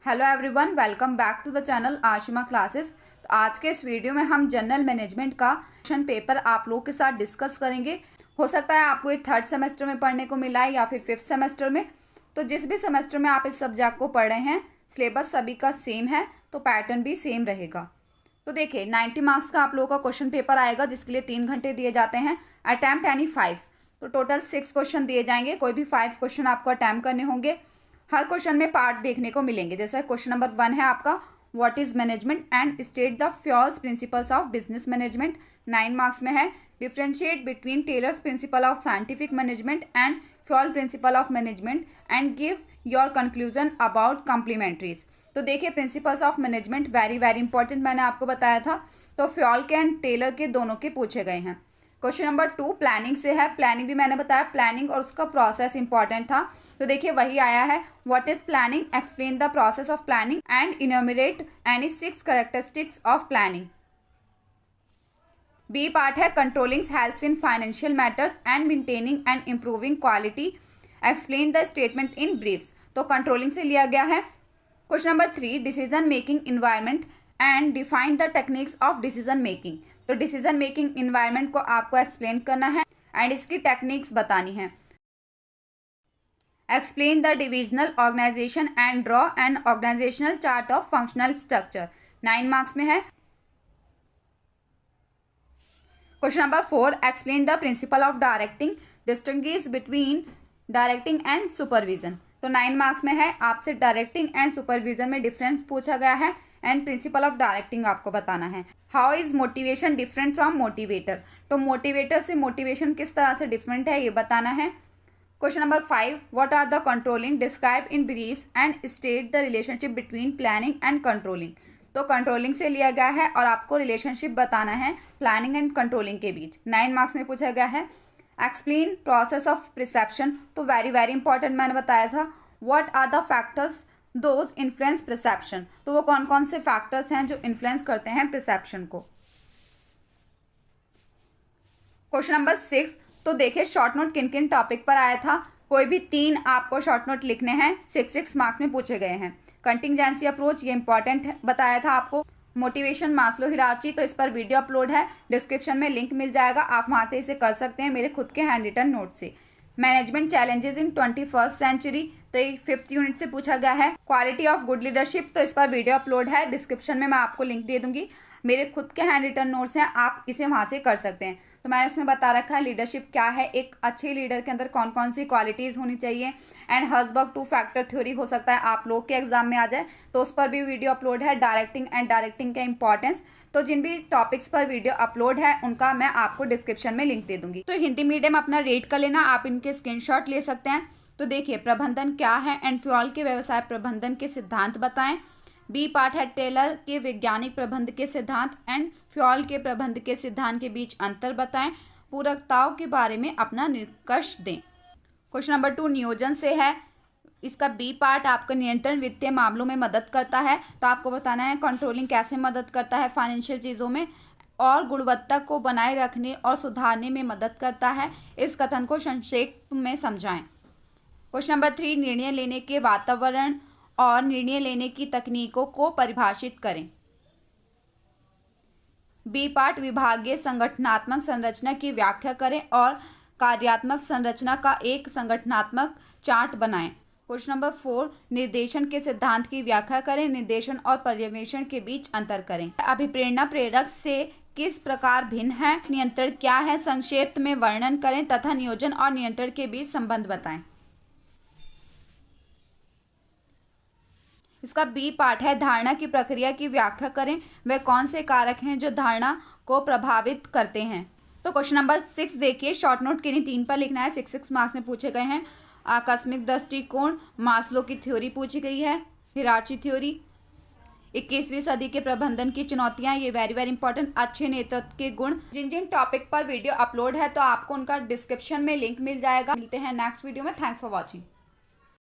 Hello everyone, welcome back to the channel Ashima classes. तो आज के इस वीडियो में हम जनरल मैनेजमेंट का क्वेश्चन पेपर आप लोगों के साथ डिस्कस करेंगे। हो सकता है आपको ये थर्ड सेमेस्टर में पढ़ने को मिला है या फिर फिफ्थ सेमेस्टर में। तो जिस भी सेमेस्टर में आप इस सब्जेक्ट को पढ़ रहे हैं, सिलेबस सभी का सेम है तो पैटर्न भी सेम रहेगा। तो देखिए 90 मार्क्स का आप लोगों का क्वेश्चन पेपर आएगा, जिसके लिए 3 घंटे दिए जाते हैं। अटैम्प्ट यानी 5, तो टोटल 6 क्वेश्चन दिए जाएंगे। कोई भी 5 क्वेश्चन आपको अटैम्प्ट करने होंगे। हर क्वेश्चन में पार्ट देखने को मिलेंगे। जैसे क्वेश्चन नंबर 1 है आपका, what is management and state the Fayol's principles of business management. 9 marks में है। Differentiate between Taylor's principle of scientific management and Fayol principle of management and give your conclusion about complementaries. तो देखिए principles of management very important मैंने आपको बताया था। तो फ्लॉल के एंड टेलर के दोनों के पूछे गए हैं। क्वेश्चन नंबर 2 प्लानिंग से है। प्लानिंग भी मैंने बताया, प्लानिंग और उसका प्रोसेस इंपॉर्टेंट था। तो देखिए वही आया है, what is planning, explain the process of planning and enumerate any 6 characteristics of planning. B part है, controlling helps in financial matters and maintaining and improving quality, explain the statement in briefs. तो controlling से लिया गया है। Question number 3 decision making environment and define the techniques of decision making. तो decision making environment को आपको explain करना है एंड इसकी टेक्निक्स बतानी है। Explain the divisional organization and draw an organizational chart of functional structure. 9 marks में है। Question number 4 explain the principle of directing, distinguish between directing and supervision. तो 9 मार्क्स में है। आपसे डायरेक्टिंग एंड सुपरविजन में डिफरेंस पूछा गया है एंड प्रिंसिपल ऑफ डायरेक्टिंग आपको बताना है। How is motivation different from motivator. तो मोटिवेटर से मोटिवेशन किस तरह से डिफरेंट है ये बताना है। Question number 5 what are the controlling, describe in briefs and state the relationship between planning and controlling. तो कंट्रोलिंग से लिया गया है और आपको रिलेशनशिप बताना है प्लानिंग एंड कंट्रोलिंग के बीच। 9 मार्क्स में पूछा गया है। Explain process of perception. तो वेरी इंपॉर्टेंट मैंने बताया था। What are the factors those influence perception. तो वो कौन कौन से फैक्टर्स हैं जो इन्फ्लुएंस करते हैं परसेप्शन को। क्वेश्चन नंबर 6 तो देखिए शॉर्ट नोट किन किन टॉपिक पर आया था। कोई भी 3 आपको शॉर्ट नोट लिखने हैं, 6 मार्क्स में पूछे गए हैं। कंटिंजेंसी अप्रोच ये इंपॉर्टेंट बताया था आपको। मोटिवेशन मास्लो हिरार्ची, तो इस पर वीडियो अपलोड है, डिस्क्रिप्शन में लिंक मिल जाएगा, आप वहाँ से इसे कर सकते हैं मेरे खुद के हैंड रिटन नोट से। Management challenges in 21st century, तो ये 5th यूनिट से पूछा गया है। क्वालिटी ऑफ गुड लीडरशिप, तो इस पर वीडियो अपलोड है, डिस्क्रिप्शन में मैं आपको लिंक दे दूंगी। मेरे खुद के हैंड रिटन नोट्स हैं, आप इसे वहाँ से कर सकते हैं। तो मैंने इसमें बता रखा है लीडरशिप क्या है, एक अच्छे लीडर के अंदर कौन कौन सी क्वालिटीज़ होनी चाहिए एंड हर्जबर्ग 2 फैक्टर थ्योरी हो सकता है आप लोग के एग्जाम में आ जाए, तो उस पर भी वीडियो अपलोड है। डायरेक्टिंग एंड डायरेक्टिंग का इंपॉर्टेंस, तो जिन भी टॉपिक्स पर वीडियो अपलोड है उनका मैं आपको डिस्क्रिप्शन में लिंक दे दूंगी। तो हिंदी मीडियम अपना रेट कर लेना, आप इनके स्क्रीनशॉट ले सकते हैं। तो देखिए प्रबंधन क्या है एंड फ्यूल के व्यवसाय प्रबंधन के सिद्धांत बताएं। बी पार्ट है टेलर के वैज्ञानिक प्रबंध के सिद्धांत एंड फ्यूल के प्रबंध के सिद्धांत के बीच अंतर बताएं। पूरकताओं के बारे में अपना निष्कर्ष दें। क्वेश्चन नंबर 2 नियोजन से है। इसका बी पार्ट आपका नियंत्रण वित्तीय मामलों में मदद करता है, तो आपको बताना है कंट्रोलिंग कैसे मदद करता है फाइनेंशियल चीज़ों में और गुणवत्ता को बनाए रखने और सुधारने में मदद करता है। इस कथन को संक्षेप में समझाएं। क्वेश्चन नंबर 3 निर्णय लेने के वातावरण और निर्णय लेने की तकनीकों को परिभाषित करें। बी पार्ट विभागीय संगठनात्मक संरचना की व्याख्या करें और कार्यात्मक संरचना का एक संगठनात्मक चार्ट बनाएं। क्वेश्चन नंबर 4 निर्देशन के सिद्धांत की व्याख्या करें, निर्देशन और पर्यवेक्षण के बीच अंतर करें। अभिप्रेरणा प्रेरक से किस प्रकार भिन्न है, नियंत्रण क्या है, संक्षेप में वर्णन करें तथा नियोजन और नियंत्रण के बीच संबंध बताएं। इसका बी पार्ट है धारणा की प्रक्रिया की व्याख्या करें, वे कौन से कारक हैं जो धारणा को प्रभावित करते हैं। तो क्वेश्चन नंबर 6 देखिए शॉर्ट नोट किन्हीं 3 पर लिखना है, 6 मार्क्स में पूछे गए हैं। आकस्मिक दृष्टिकोण, मास्लो की थ्योरी पूछी गई है, हिरार्ची थ्योरी, 21वीं सदी के प्रबंधन की चुनौतियां, ये वेरी इंपॉर्टेंट, अच्छे नेतृत्व के गुण। जिन जिन टॉपिक पर वीडियो अपलोड है तो आपको उनका डिस्क्रिप्शन में लिंक मिल जाएगा। मिलते हैं नेक्स्ट वीडियो में। Thanks for watching.